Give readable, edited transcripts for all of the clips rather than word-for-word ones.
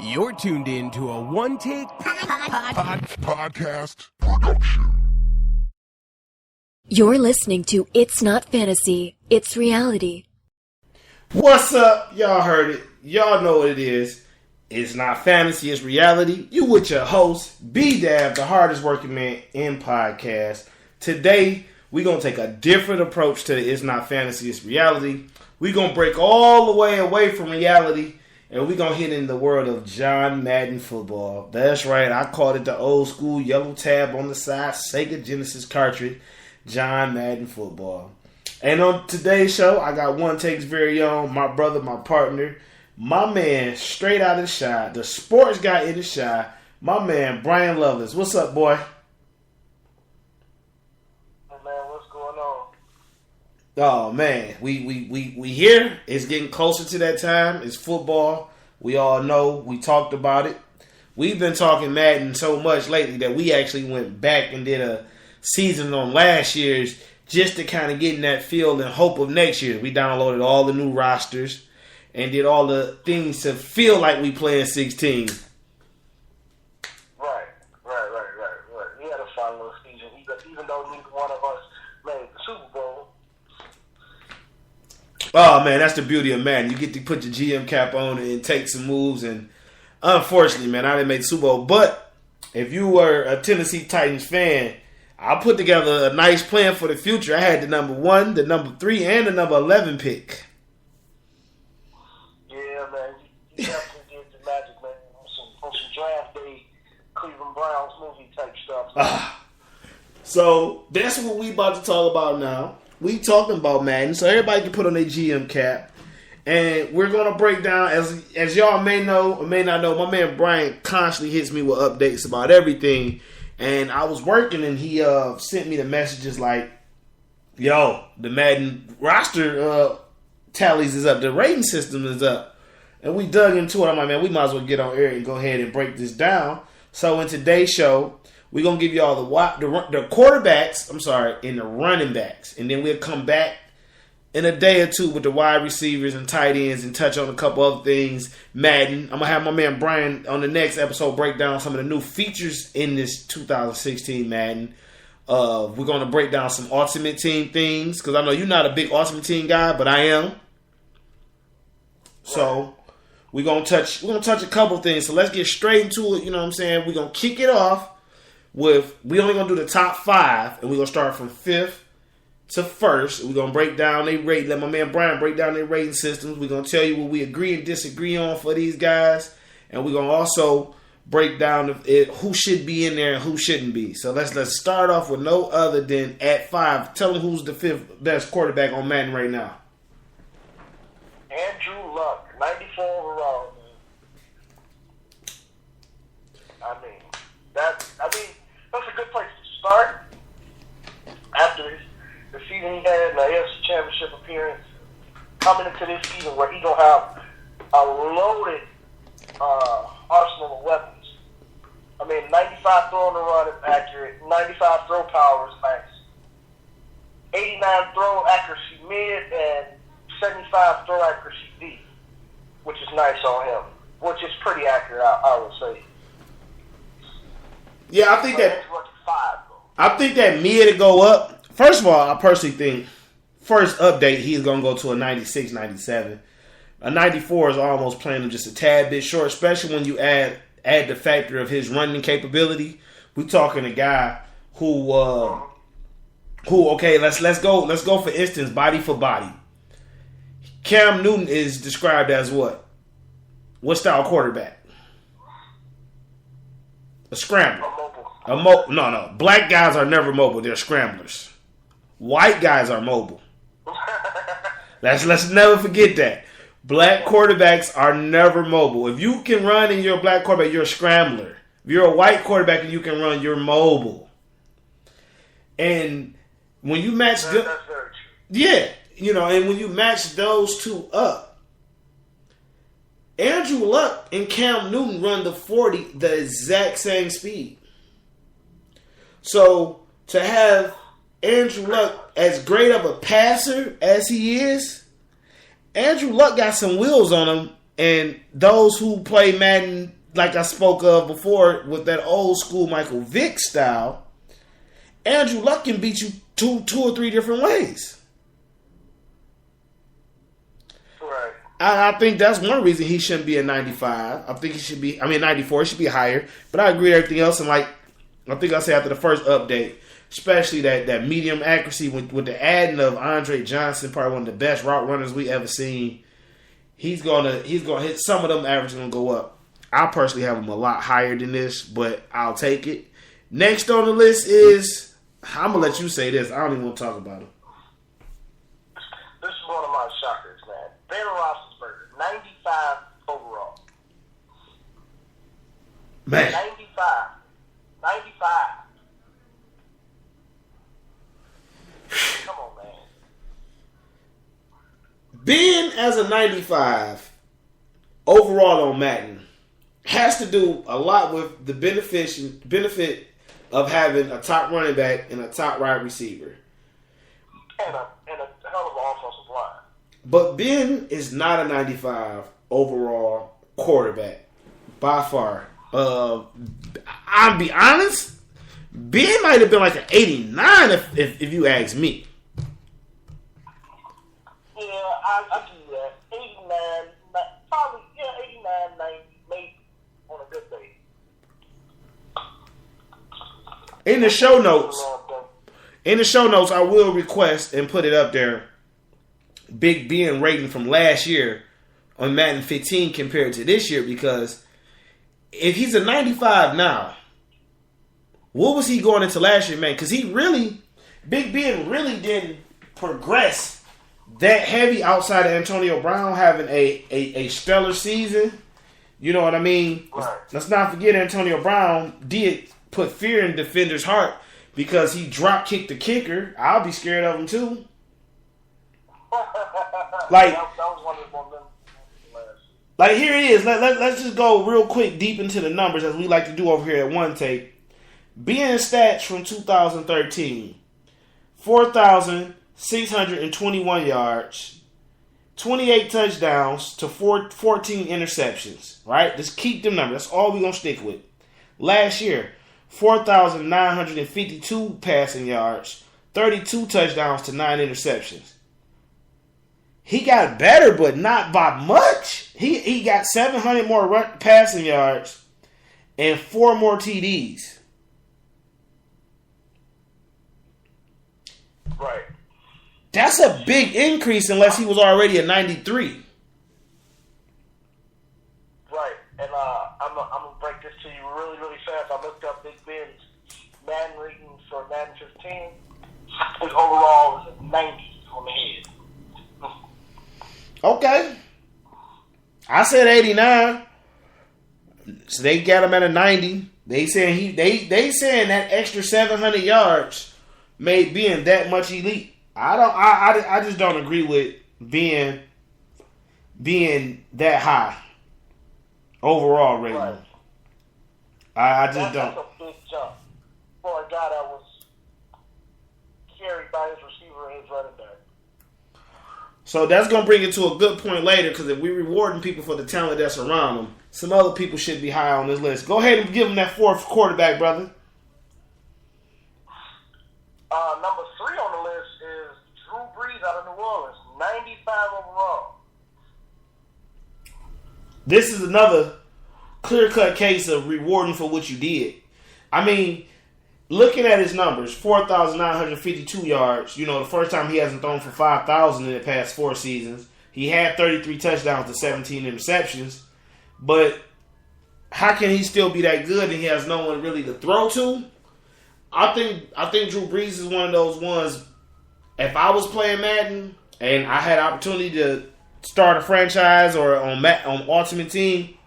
You're tuned in to a one-take podcast production. You're listening to It's Not Fantasy, It's Reality. What's up? Y'all heard it. Y'all know what it is. It's not fantasy, it's reality. You with your host, B-Dab, the hardest working man in podcast. Today, we're going to take a different approach to the It's Not Fantasy, It's Reality. We're going to break all the way away from reality, and we're going to hit in the world of John Madden football. That's right, I called it the old school yellow tab on the side, Sega Genesis cartridge, John Madden football. And on today's show, I got one take's very own, my brother, my partner, my man, straight out of the Shy, the sports guy in the Shy, my man, Brian Lovelace. What's up, boy? Hey, man, what's going on? Oh, man, we here. It's getting closer to that time. It's football. We all know. We talked about it. We've been talking Madden so much lately that we actually went back and did a season on last year's just to kind of get in that field and hope of next year. We downloaded all the new rosters and did all the things to feel like we playing 16. Right. We had a fun little season, even though neither one of us made the Super Bowl. Oh, man, that's the beauty of Madden. You get to put your GM cap on and take some moves. And unfortunately, man, I didn't make the Super Bowl. But if you were a Tennessee Titans fan, I put together a nice plan for the future. I had the number 1, the number 3, and the number 11 pick. Yeah, man, you definitely did the magic, man. On some draft day, Cleveland Browns movie type stuff. So that's what we about to talk about now. We talking about Madden, so everybody can put on their GM cap. And we're going to break down, as y'all may know or may not know, my man Brian constantly hits me with updates about everything. And I was working, and he sent me the messages like, yo, the Madden roster tallies is up. The rating system is up. And we dug into it. I'm like, man, we might as well get on air and go ahead and break this down. So in today's show, we're going to give you all the quarterbacks, and the running backs. And then we'll come back in a day or two with the wide receivers and tight ends and touch on a couple other things. Madden. I'm going to have my man Brian on the next episode break down some of the new features in this 2016 Madden. We're going to break down some Ultimate Team things because I know you're not a big Ultimate Team guy, but I am. So we're going to touch a couple things. So let's get straight into it. You know what I'm saying? We're going to kick it off with, we only going to do the top 5, and we're going to start from 5th to 1st. We're going to break down their rate. Let my man Brian break down their rating systems. We're going to tell you what we agree and disagree on for these guys. And we're going to also break down who should be in there and who shouldn't be. So let's start off with no other than at 5. Tell them who's the 5th best quarterback on Madden right now. Andrew Luck, 94 overall, man. That's a good place to start after the season he had in the AFC Championship appearance, coming into this season where he's going to have a loaded arsenal of weapons. 95 throw on the run is accurate, 95 throw power is nice, 89 throw accuracy mid, and 75 throw accuracy deep, which is nice on him, which is pretty accurate, I would say. Yeah, I think that mid to go up. First of all, I personally think first update he's gonna go to a 96, 97. A 94 is almost playing him just a tad bit short, especially when you add the factor of his running capability. We're talking a guy who okay, let's go for instance, body for body. Cam Newton is described as what? What style quarterback? A scrambler. No. Black guys are never mobile. They're scramblers. White guys are mobile. Let's never forget that. Black quarterbacks are never mobile. If you can run and you're a black quarterback, you're a scrambler. If you're a white quarterback and you can run, you're mobile. And when you match that's very true. Yeah, and when you match those two up, Andrew Luck and Cam Newton run the 40 the exact same speed. So to have Andrew Luck as great of a passer as he is, Andrew Luck got some wheels on him And those who play Madden, like I spoke of before, with that old school Michael Vick style, Andrew Luck can beat you two or three different ways. Right. I think that's one reason he shouldn't be a 95. I think he should be, 94. He should be higher. But I agree with everything else. And like, I think I said after the first update, especially that medium accuracy with the adding of Andre Johnson, probably one of the best route runners we ever seen. He's gonna hit some of them averages gonna go up. I personally have him a lot higher than this, but I'll take it. Next on the list is, I'm gonna let you say this. I don't even want to talk about him. This is one of my shockers, man. Ben Roethlisberger, 95 overall. Man. 95. Come on, man. Being as a 95 overall on Madden has to do a lot with the benefit of having a top running back and a top wide receiver. And a hell of an offensive line. But Ben is not a 95 overall quarterback by far. I'll be honest, Ben might have been like an 89 if you ask me. Yeah, I do that. 89, probably, 89, 90, maybe on a good day. In the show notes, I will request and put it up there. Big Ben rating from last year on Madden 15 compared to this year, because if he's a 95 now, what was he going into last year, man? Because Big Ben really didn't progress that heavy outside of Antonio Brown having a stellar season. You know what I mean? Right. Let's not forget Antonio Brown did put fear in defender's heart because he drop kicked the kicker. I'll be scared of him too. Like, that was one of the last. Like, here it is. Let's just go real quick deep into the numbers as we like to do over here at One Take. Being stats from 2013. 4,621 yards. 28 touchdowns to 14 interceptions. Right? Just keep them numbers. That's all we're going to stick with. Last year, 4,952 passing yards. 32 touchdowns to 9 interceptions. He got better, but not by much. He got 700 more passing yards and 4 more TDs. Right. That's a big increase unless he was already a 93. Right. And I'm gonna break this to you really, really fast. I looked up Big Ben's Madden rating for Madden 15. His overall is a 90 on the head. Okay. I said 89. So they got him at a 90. They saying that extra 700 yards made being that much elite. I just don't agree with being that high overall rating. Right. I just don't. That's a big jump for a guy that was carried by his receiver and his running back. So that's going to bring it to a good point later, because if we're rewarding people for the talent that's around them, some other people should be high on this list. Go ahead and give them that fourth quarterback, brother. Number 3 on the list is Drew Brees out of New Orleans, 95 overall. This is another clear-cut case of rewarding for what you did. I mean, looking at his numbers, 4,952 yards. You know, the first time he hasn't thrown for 5,000 in the past 4 seasons. He had 33 touchdowns to 17 interceptions. But how can he still be that good and he has no one really to throw to? I think Drew Brees is one of those ones. If I was playing Madden and I had opportunity to start a franchise or on Ultimate Team,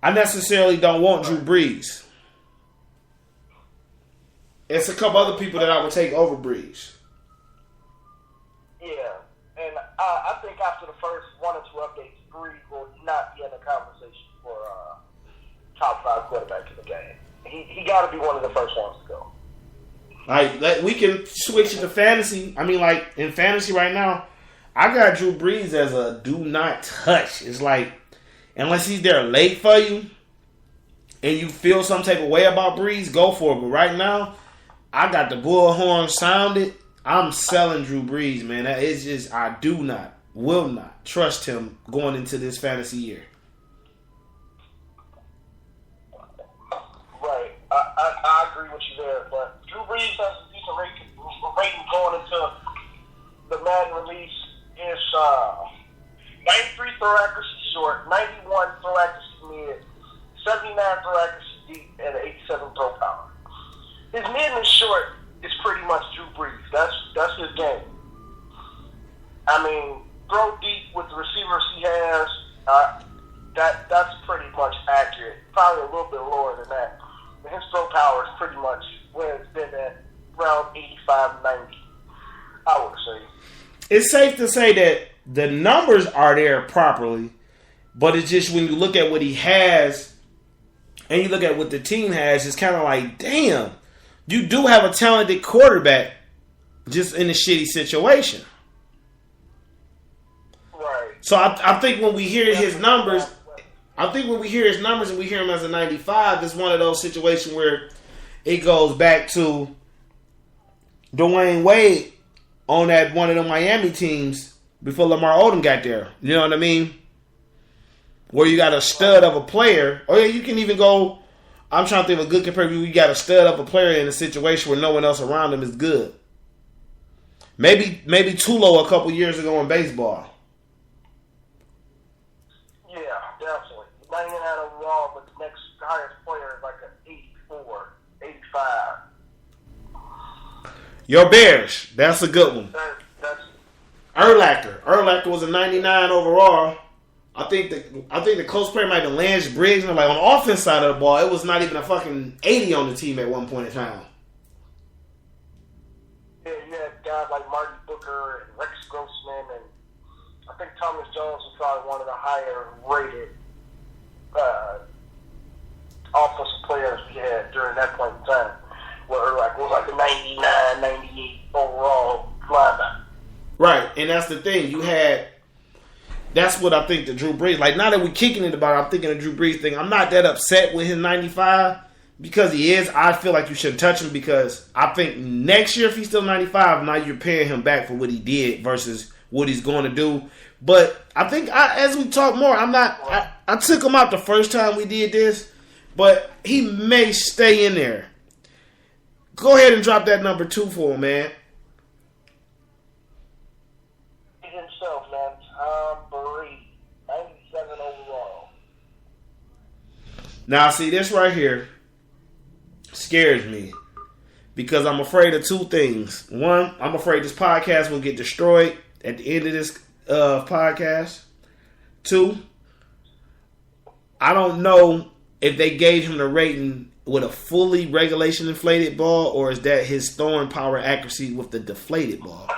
I necessarily don't want Drew Brees. It's a couple other people that I would take over Brees. Yeah, and I think after the first 1 or 2 updates, Brees will not be in the conversation for top 5 quarterback in the game. He got to be one of the first ones to go. Like we can switch it to fantasy. I mean, like in fantasy right now, I got Drew Brees as a do not touch. It's like unless he's there late for you, and you feel some type of way about Brees, go for it. But right now, I got the bullhorn sounded. I'm selling Drew Brees, man. It's just, I will not trust him going into this fantasy year. Right. I agree with you there. But Drew Brees has a decent rating going into the Madden release. It's 93 throw accuracy short, 91 throw accuracy mid, 79 throw accuracy deep, and 87 throw power. His mid and short is pretty much Drew Brees. That's his game. I mean, throw deep with the receivers he has, that's pretty much accurate. Probably a little bit lower than that. But his throw power is pretty much where it's been at, around 85, 90, I would say. It's safe to say that the numbers are there properly, but it's just when you look at what he has and you look at what the team has, it's kind of like, damn, you do have a talented quarterback just in a shitty situation. Right. So I think when we hear his numbers, and we hear him as a 95, it's one of those situations where it goes back to Dwayne Wade on that one of the Miami teams before Lamar Odom got there. You know what I mean? Where you got a stud of a player. Or you can even go, I'm trying to think of a good comparison. You got a stud of a player in a situation where no one else around him is good. Maybe Tulo a couple years ago in baseball. Yeah, definitely. 99 overall, but the next highest player is like an 84, 85. Your Bears. That's a good one. That's Urlacher. Urlacher was a 99 overall. I think the close player might have been Lance Briggs. And like on the offense side of the ball, it was not even a fucking 80 on the team at one point in time. Yeah, you had guys like Marty Booker and Rex Grossman, and I think Thomas Jones was probably one of the higher rated offensive players we had during that point in time. Where like was like a 99, 98 overall linebacker. Right, and that's the thing. That's what I think the Drew Brees. Like, now that we're kicking it about it, I'm thinking the Drew Brees thing. I'm not that upset with his 95 because he is. I feel like you shouldn't touch him because I think next year, if he's still 95, now you're paying him back for what he did versus what he's going to do. But I think as we talk more, I took him out the first time we did this, but he may stay in there. Go ahead and drop that number 2 for him, man. Himself, man. Tom Brady, 97 overall. Now, see, this right here scares me because I'm afraid of two things. One, I'm afraid this podcast will get destroyed at the end of this podcast. Two, I don't know if they gave him the rating with a fully regulation inflated ball, or is that his throwing power accuracy with the deflated ball?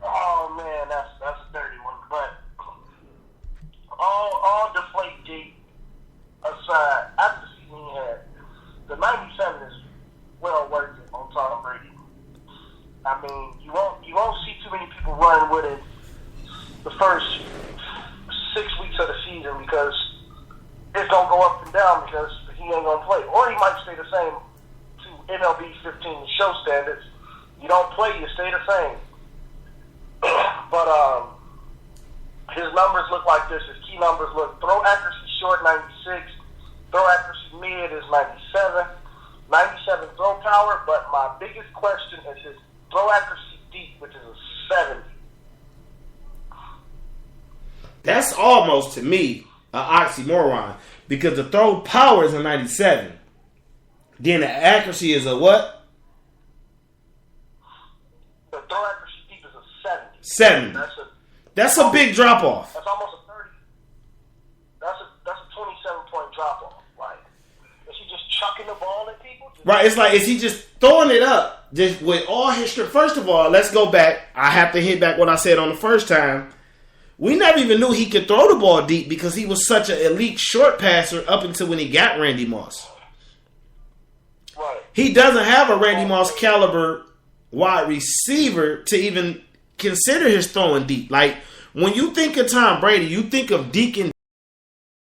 Oh man, that's a dirty one. But all deflate deep aside, after the season he had, the 97 is well worth it on Tom Brady. I mean, you won't see too many people running with it the first 6 weeks of the season because it's gonna go up and down because he ain't gonna play, or he might stay the same to MLB 15 show standards. You don't play, you stay the same. But his numbers look like this. His key numbers look: throw accuracy short 96, throw accuracy mid is 97, 97 throw power. But my biggest question is his throw accuracy deep, which is a 70. That's almost, to me, an oxymoron because the throw power is a 97. Then the accuracy is a what? The throw accuracy deep is a 70. 70. That's a big drop off. That's almost a 30. That's a 27-point drop off. Like, is he just chucking the ball at people? Right. It's like, is he just throwing it up just with all his strength? First of all, let's go back. I have to hit back what I said on the first time. We never even knew he could throw the ball deep because he was such an elite short passer up until when he got Randy Moss. Right. He doesn't have a Randy Moss caliber wide receiver to even consider his throwing deep. Like, When you think of Tom Brady, you think of Deacon